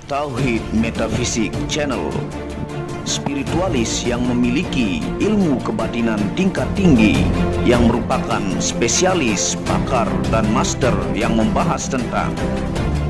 Tauhid Metafisik Channel, spiritualis yang memiliki ilmu kebatinan tingkat tinggi, yang merupakan spesialis, pakar, dan master yang membahas tentang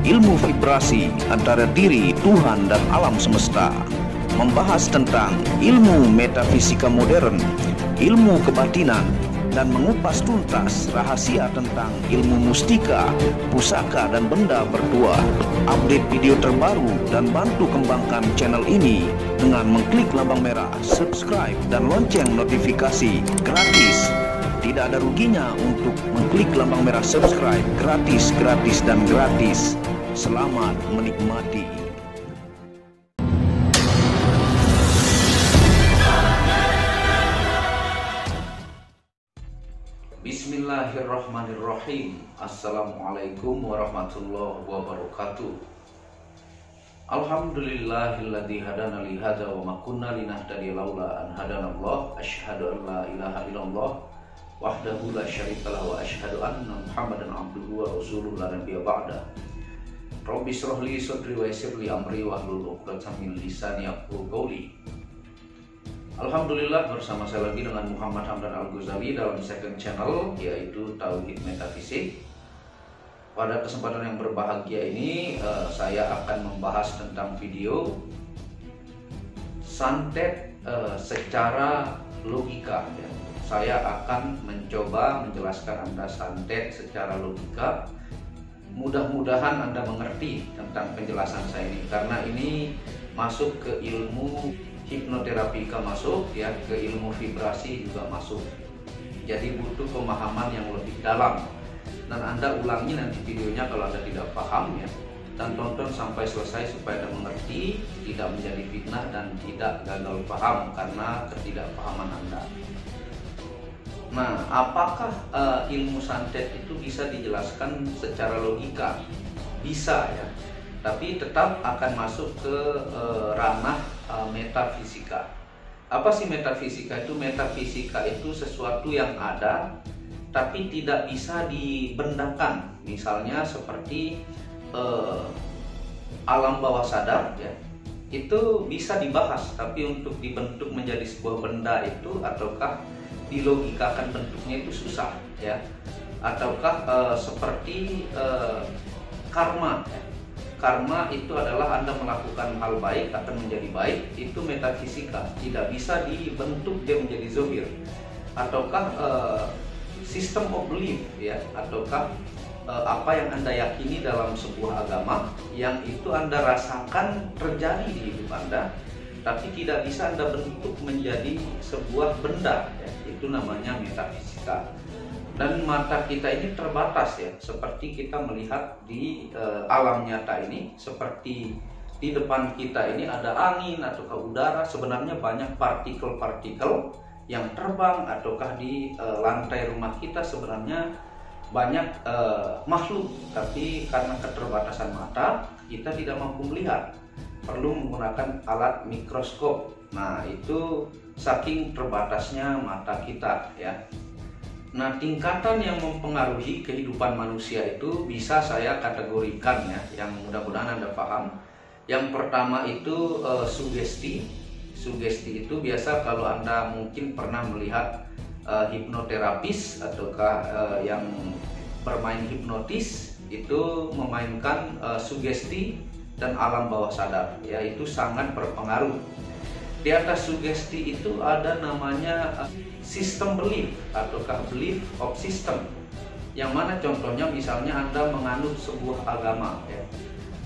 ilmu vibrasi antara diri, Tuhan, dan alam semesta, membahas tentang ilmu metafisika modern, ilmu kebatinan, dan mengupas tuntas rahasia tentang ilmu mustika, pusaka, dan benda berdua. Update video terbaru dan bantu kembangkan channel ini dengan mengklik lambang merah subscribe dan lonceng notifikasi gratis. Tidak ada ruginya untuk mengklik lambang merah subscribe, gratis, dan gratis. Selamat menikmati. Bismillahirrahmanirrahim. Assalamualaikum warahmatullahi wabarakatuh. Alhamdulillahilladzi hadana li hadza wa ma kunna linahtadiya laula an hadanallah. Asyhadu an la ilaha illallah wahdahu la syarika lahu wa asyhadu anna Muhammadan abduhu wa rasuluhu la nabiyya ba'da. Rabbi shrah li sadri wa yassir li amri wahlul 'uqdatam min lisani yafqahu qawli. Alhamdulillah, bersama saya lagi dengan Muhammad Hamdan Al-Ghazali dalam second channel, yaitu Tauhid Metafisik. Pada kesempatan yang berbahagia ini, saya akan membahas tentang video santet secara logika. Ya. Saya akan mencoba menjelaskan Anda santet secara logika. Mudah-mudahan Anda mengerti tentang penjelasan saya ini, karena ini masuk ke ilmu hipnoterapika, masuk ya, ke ilmu vibrasi juga masuk. Jadi butuh pemahaman yang lebih dalam, dan Anda ulangi nanti videonya kalau Anda tidak paham ya, dan tonton sampai selesai supaya Anda mengerti, tidak menjadi fitnah dan tidak gagal paham karena ketidakpahaman Anda. Nah, apakah ilmu santet itu bisa dijelaskan secara logika? Bisa ya, tapi tetap akan masuk ke ranah metafisika. Apa sih metafisika itu? Metafisika itu sesuatu yang ada tapi tidak bisa dibendakan. Misalnya seperti alam bawah sadar ya, itu bisa dibahas, tapi untuk dibentuk menjadi sebuah benda itu, ataukah dilogikakan bentuknya itu susah ya. Ataukah seperti karma ya. Karma itu adalah Anda melakukan hal baik akan menjadi baik, itu metafisika, tidak bisa dibentuk dia menjadi zahir. Ataukah system of belief ya, ataukah apa yang Anda yakini dalam sebuah agama yang itu Anda rasakan terjadi di hidup Anda, tapi tidak bisa Anda bentuk menjadi sebuah benda ya, itu namanya metafisika. Dan mata kita ini terbatas ya, seperti kita melihat di alam nyata ini, seperti di depan kita ini ada angin ataukah udara, sebenarnya banyak partikel-partikel yang terbang, ataukah di lantai rumah kita sebenarnya banyak makhluk, tapi karena keterbatasan mata kita tidak mampu melihat, perlu menggunakan alat mikroskop. Nah, itu saking terbatasnya mata kita ya. Nah, tingkatan yang mempengaruhi kehidupan manusia itu bisa saya kategorikan ya, yang mudah-mudahan Anda paham. Yang pertama itu sugesti. Sugesti itu biasa kalau Anda mungkin pernah melihat hipnoterapis ataukah yang bermain hipnotis, itu memainkan sugesti dan alam bawah sadar ya, itu sangat berpengaruh. Di atas sugesti itu ada namanya sistem belief ataukah belief of system, yang mana contohnya misalnya Anda menganut sebuah agama ya.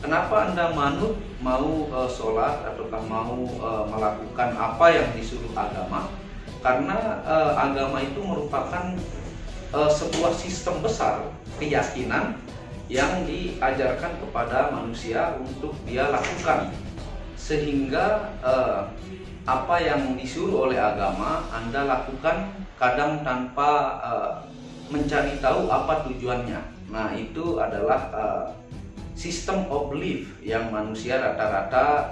Kenapa Anda mau sholat ataukah mau melakukan apa yang disuruh agama? Karena agama itu merupakan sebuah sistem besar keyakinan yang diajarkan kepada manusia untuk dia lakukan, sehingga apa yang disuruh oleh agama Anda lakukan, kadang tanpa mencari tahu apa tujuannya. Nah, itu adalah system of belief yang manusia rata-rata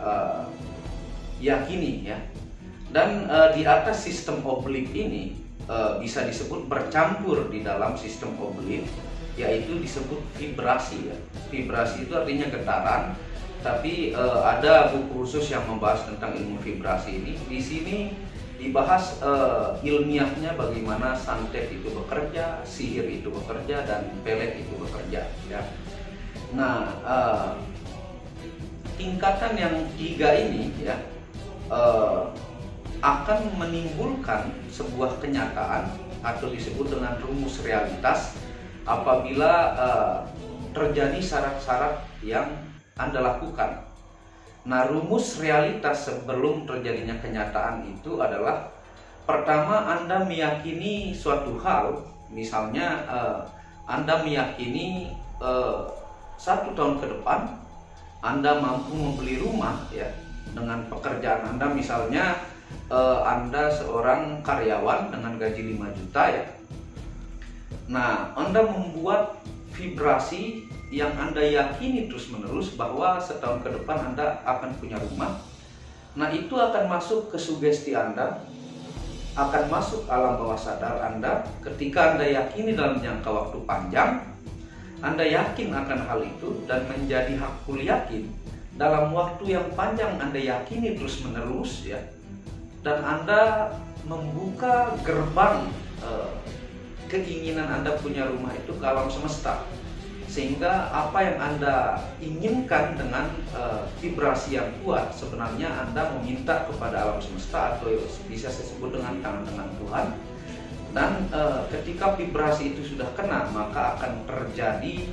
yakini ya. Dan di atas system of belief ini bisa disebut bercampur di dalam system of belief, yaitu disebut vibrasi ya. Vibrasi itu artinya getaran, Tapi ada buku khusus yang membahas tentang ilmu vibrasi ini. Di sini dibahas ilmiahnya bagaimana santet itu bekerja, sihir itu bekerja, dan pelet itu bekerja. Ya. Nah, tingkatan yang 3 ini ya akan menimbulkan sebuah kenyataan atau disebut dengan rumus realitas apabila terjadi syarat-syarat yang Anda lakukan. Nah, rumus realitas sebelum terjadinya kenyataan itu adalah pertama, Anda meyakini suatu hal. Misalnya Anda meyakini 1 tahun ke depan Anda mampu membeli rumah ya dengan pekerjaan Anda. Misalnya Anda seorang karyawan dengan gaji 5 juta ya. Nah, Anda membuat vibrasi yang Anda yakini terus-menerus bahwa setahun ke depan Anda akan punya rumah. Nah, itu akan masuk ke sugesti Anda, akan masuk alam bawah sadar Anda. Ketika Anda yakini dalam jangka waktu panjang, Anda yakin akan hal itu dan menjadi hakul yakin dalam waktu yang panjang Anda yakini terus-menerus ya. Dan Anda membuka gerbang keinginan Anda punya rumah itu ke alam semesta, sehingga apa yang Anda inginkan dengan vibrasi yang kuat, sebenarnya Anda meminta kepada alam semesta atau bisa saya sebut dengan tangan-tangan Tuhan. Dan ketika vibrasi itu sudah kena, maka akan terjadi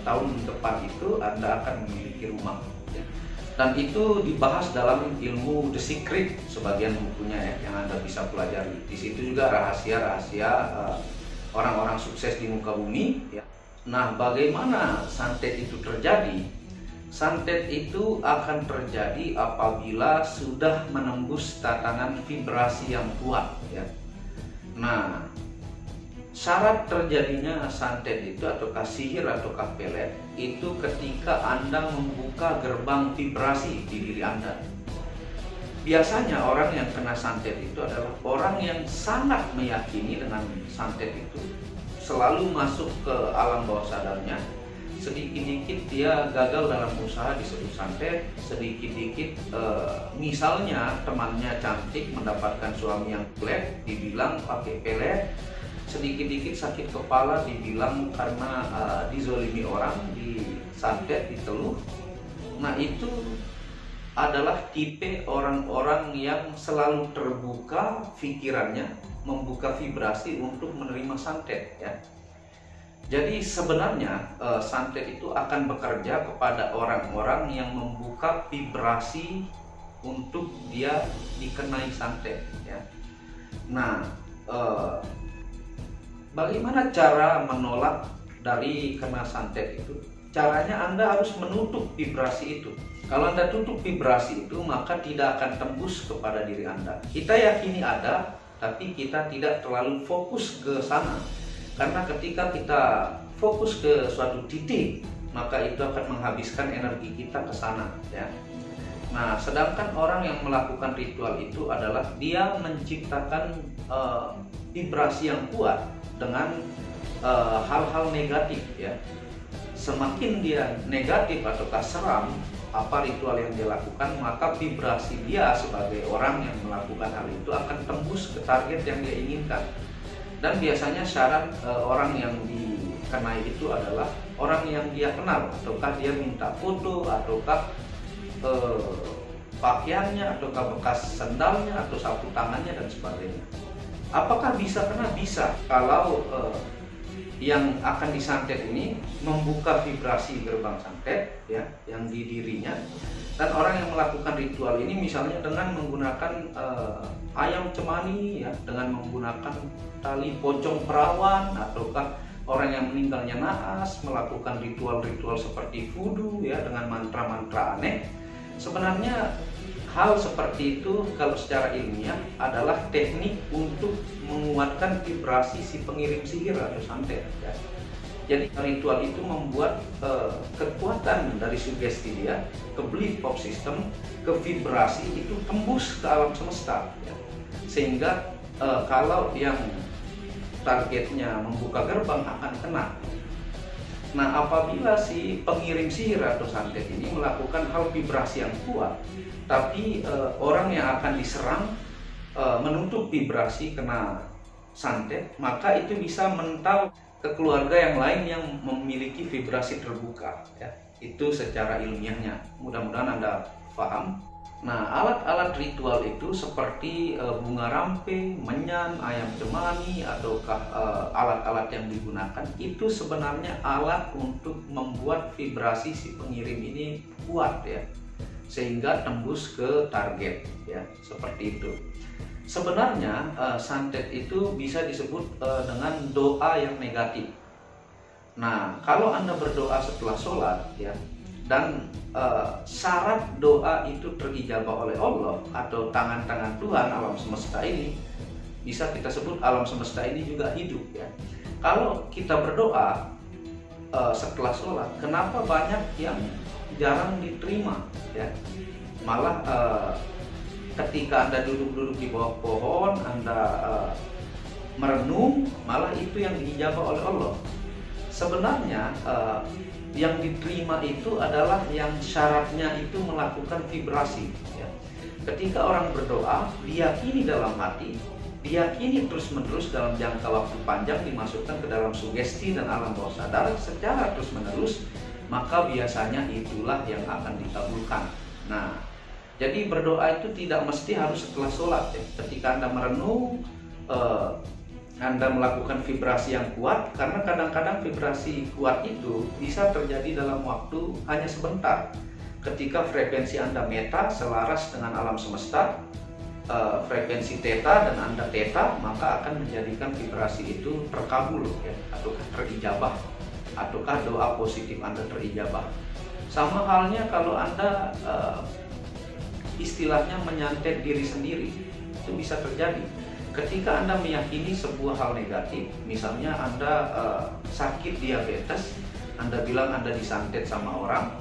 tahun depan itu Anda akan memiliki rumah. Dan itu dibahas dalam ilmu The Secret, sebagian bukunya ya, yang Anda bisa pelajari. Di situ juga rahasia-rahasia orang-orang sukses di muka bumi ya. Nah, bagaimana santet itu terjadi? Santet itu akan terjadi apabila sudah menembus tatanan vibrasi yang kuat ya. Nah, syarat terjadinya santet itu ataukah sihir ataukah pelet itu ketika Anda membuka gerbang vibrasi di diri Anda. Biasanya orang yang kena santet itu adalah orang yang sangat meyakini dengan santet itu, selalu masuk ke alam bawah sadarnya. Sedikit-dikit dia gagal dalam usaha disebut santet, sedikit-dikit misalnya temannya cantik mendapatkan suami yang pelet dibilang pakai pelet, sedikit-dikit sakit kepala dibilang karena dizolimi orang, disantet, diteluh. Nah, itu adalah tipe orang-orang yang selalu terbuka pikirannya, membuka vibrasi untuk menerima santet ya. Jadi sebenarnya santet itu akan bekerja kepada orang-orang yang membuka vibrasi untuk dia dikenai santet ya. Nah, bagaimana cara menolak dari kena santet itu? Caranya Anda harus menutup vibrasi itu. Kalau Anda tutup vibrasi itu, maka tidak akan tembus kepada diri Anda. Kita yakini ada, tapi kita tidak terlalu fokus ke sana. Karena ketika kita fokus ke suatu titik, maka itu akan menghabiskan energi kita ke sana ya. Nah, sedangkan orang yang melakukan ritual itu adalah dia menciptakan vibrasi yang kuat dengan hal-hal negatif ya. Semakin dia negatif ataukah seram apa ritual yang dia lakukan, maka vibrasi dia sebagai orang yang melakukan hal itu akan tembus ke target yang dia inginkan. Dan biasanya syarat orang yang dikenai itu adalah orang yang dia kenal, ataukah dia minta foto, ataukah pakaiannya, ataukah bekas sendalnya atau sapu tangannya dan sebagainya. Apakah bisa kena? Bisa, kalau yang akan disantet ini membuka vibrasi gerbang santet ya, yang di dirinya. Dan orang yang melakukan ritual ini misalnya dengan menggunakan ayam cemani ya, dengan menggunakan tali pocong perawan, ataukah orang yang meninggalnya naas melakukan ritual-ritual seperti voodoo ya, dengan mantra-mantra aneh. Sebenarnya hal seperti itu kalau secara ilmiah adalah teknik untuk menguatkan vibrasi si pengirim sihir atau santet ya. Jadi ritual itu membuat kekuatan dari sugesti dia ke belief of system, ke vibrasi itu tembus ke alam semesta ya. Sehingga kalau yang targetnya membuka gerbang akan kena. Nah, apabila si pengirim sihir atau santet ini melakukan hal vibrasi yang kuat, tapi orang yang akan diserang menutup vibrasi kena santet, maka itu bisa mental ke keluarga yang lain yang memiliki vibrasi terbuka, ya. Itu secara ilmiahnya. Mudah-mudahan Anda paham. Nah, alat-alat ritual itu seperti bunga rampe, menyan, ayam cemani, ataukah alat-alat yang digunakan itu sebenarnya alat untuk membuat vibrasi si pengirim ini kuat, ya, sehingga tembus ke target, ya, seperti itu. Sebenarnya santet itu bisa disebut dengan doa yang negatif. Nah, kalau Anda berdoa setelah sholat, ya, dan syarat doa itu terijabah oleh Allah atau tangan-tangan Tuhan alam semesta ini, bisa kita sebut alam semesta ini juga hidup, ya. Kalau kita berdoa setelah sholat, kenapa banyak yang jarang diterima, ya? Malah ketika Anda duduk-duduk di bawah pohon, Anda merenung, malah itu yang diijabah oleh Allah. Sebenarnya yang diterima itu adalah yang syaratnya itu melakukan vibrasi, ya. Ketika orang berdoa, diyakini dalam hati, diyakini terus-menerus dalam jangka waktu panjang, dimasukkan ke dalam sugesti dan alam bawah sadar secara terus-menerus, maka biasanya itulah yang akan dikabulkan. Nah, jadi berdoa itu tidak mesti harus setelah sholat, ya. Ketika Anda merenung, Anda melakukan vibrasi yang kuat, karena kadang-kadang vibrasi kuat itu bisa terjadi dalam waktu hanya sebentar. Ketika frekuensi Anda meta selaras dengan alam semesta, frekuensi theta dan Anda theta, maka akan menjadikan vibrasi itu terkabul, ya, ataukah terijabah, ataukah doa positif Anda terijabah. Sama halnya kalau Anda istilahnya menyantet diri sendiri, itu bisa terjadi. Ketika Anda meyakini sebuah hal negatif, misalnya Anda sakit diabetes, Anda bilang Anda disantet sama orang,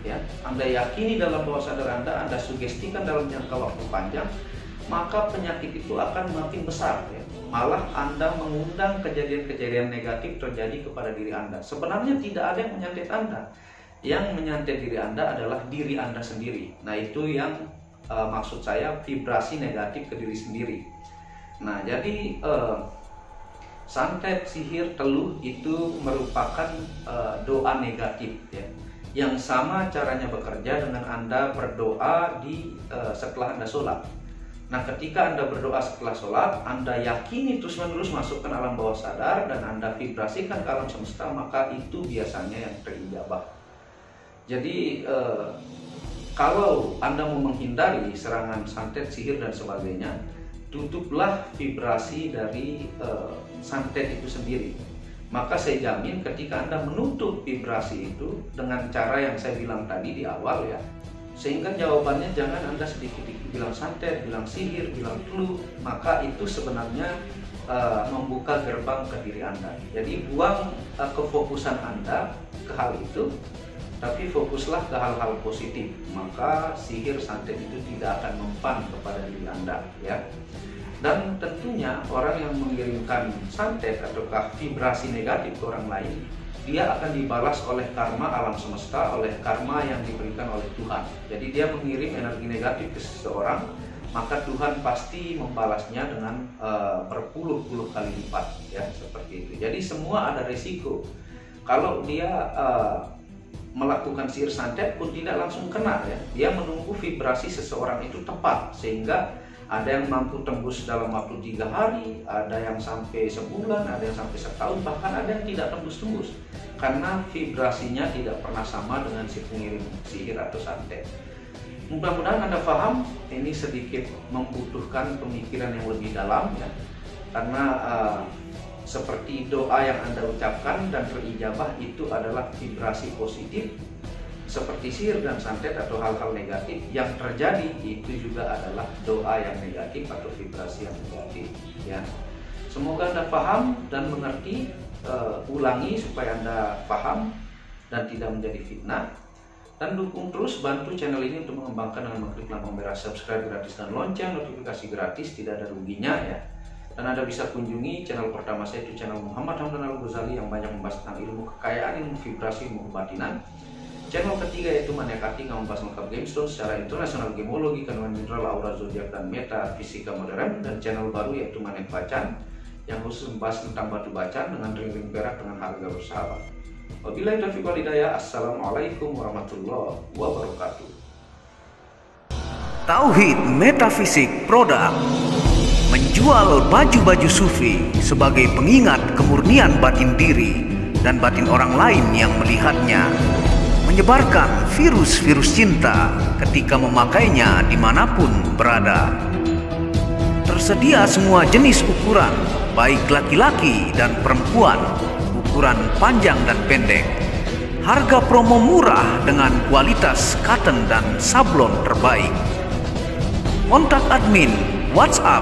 ya, Anda yakini dalam bawah sadar Anda sugestikan dalam jangka waktu panjang, maka penyakit itu akan makin besar, ya. Malah Anda mengundang kejadian-kejadian negatif terjadi kepada diri Anda. Sebenarnya tidak ada yang menyantet Anda. Yang menyantet diri Anda adalah diri Anda sendiri. Nah, itu yang maksud saya vibrasi negatif ke diri sendiri. Nah, jadi santet, sihir, teluh itu merupakan doa negatif, ya, yang sama caranya bekerja dengan Anda berdoa setelah Anda sholat. Nah, ketika Anda berdoa setelah sholat, Anda yakini terus-menerus masuk ke alam bawah sadar dan Anda vibrasikan ke alam semesta, maka itu biasanya yang terijabah. Jadi kalau Anda mau menghindari serangan santet, sihir, dan sebagainya, tutuplah vibrasi dari santet itu sendiri. Maka saya jamin ketika Anda menutup vibrasi itu dengan cara yang saya bilang tadi di awal, ya, sehingga jawabannya jangan Anda sedikit-sedikit bilang santet, bilang sihir, bilang teluh, maka itu sebenarnya membuka gerbang ke diri Anda. Jadi buang kefokusan Anda ke hal itu, tapi fokuslah ke hal-hal positif, maka sihir santet itu tidak akan mempan kepada diri Anda, ya. Dan tentunya orang yang mengirimkan santet ataukah vibrasi negatif ke orang lain, dia akan dibalas oleh karma alam semesta, oleh karma yang diberikan oleh Tuhan. Jadi dia mengirim energi negatif ke seseorang, maka Tuhan pasti membalasnya dengan berpuluh-puluh kali lipat, ya, seperti itu. Jadi semua ada risiko. Kalau dia melakukan sihir santet pun tidak langsung kena, ya. Dia menunggu vibrasi seseorang itu tepat, sehingga ada yang mampu tembus dalam waktu 3 hari, ada yang sampai sebulan, ada yang sampai setahun, bahkan ada yang tidak tembus-tembus karena vibrasinya tidak pernah sama dengan si pengirim sihir atau santet. Mudah-mudahan Anda paham. Ini sedikit membutuhkan pemikiran yang lebih dalam, ya, karena seperti doa yang Anda ucapkan dan terijabah itu adalah vibrasi positif. Seperti sihir dan santet atau hal-hal negatif yang terjadi itu juga adalah doa yang negatif atau vibrasi yang negatif, ya. Semoga Anda paham dan mengerti. Ulangi supaya Anda paham dan tidak menjadi fitnah. Dan dukung terus, bantu channel ini untuk mengembangkan dengan mengklik lampu merah subscribe gratis dan lonceng notifikasi gratis, tidak ada ruginya, ya. Dan Anda bisa kunjungi channel pertama saya, itu channel Muhammad Hamdan Al-Ghazali, yang banyak membahas tentang ilmu kekayaan, ilmu vibrasi, ilmu kebatinan. Channel ketiga yaitu Maniakating, yang membahas lengkap GameStone secara internasional, gemologi, kandungan mineral, aura zodiak, dan metafisika modern. Dan channel baru yaitu Manek Bacan, yang khusus membahas tentang batu bacan dengan ring-ring perak dengan harga bersahabat. Wabillahi taufiq wal hidayah. Assalamualaikum warahmatullahi wabarakatuh. Tauhid Metafisik Produk menjual baju-baju sufi sebagai pengingat kemurnian batin diri dan batin orang lain yang melihatnya, menyebarkan virus-virus cinta ketika memakainya dimanapun berada. Tersedia semua jenis ukuran, baik laki-laki dan perempuan, ukuran panjang dan pendek. Harga promo murah dengan kualitas cotton dan sablon terbaik. Kontak admin WhatsApp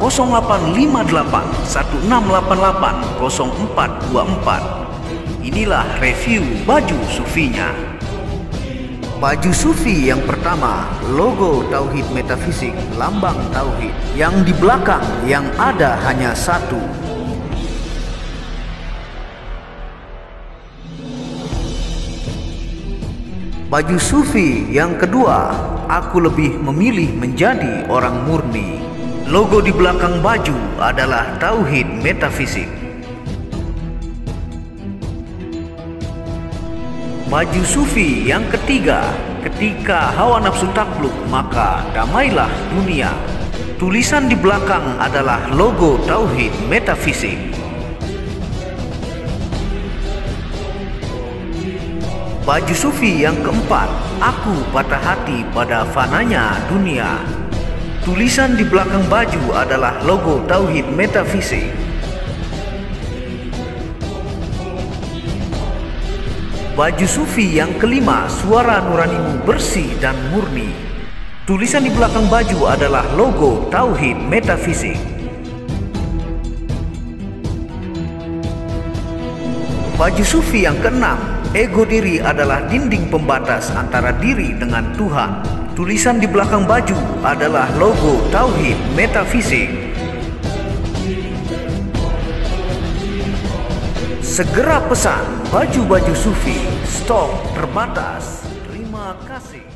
0858 1688 0424. Inilah review baju sufinya. Baju sufi yang pertama, logo Tauhid Metafisik, lambang Tauhid. Yang di belakang yang ada hanya satu. Baju sufi yang kedua, aku lebih memilih menjadi orang murni. Logo di belakang baju adalah Tauhid Metafisik. Baju sufi yang ketiga, ketika hawa nafsu takluk maka damailah dunia. Tulisan di belakang adalah logo Tauhid Metafisik. Baju sufi yang keempat, aku patah hati pada fananya dunia. Tulisan di belakang baju adalah logo Tauhid Metafisik. Baju sufi yang kelima, suara nuranimu bersih dan murni. Tulisan di belakang baju adalah logo Tauhid Metafisik. Baju sufi yang keenam, ego diri adalah dinding pembatas antara diri dengan Tuhan. Tulisan di belakang baju adalah logo Tauhid Metafisik. Segera pesan baju-baju sufi, stok terbatas. Terima kasih.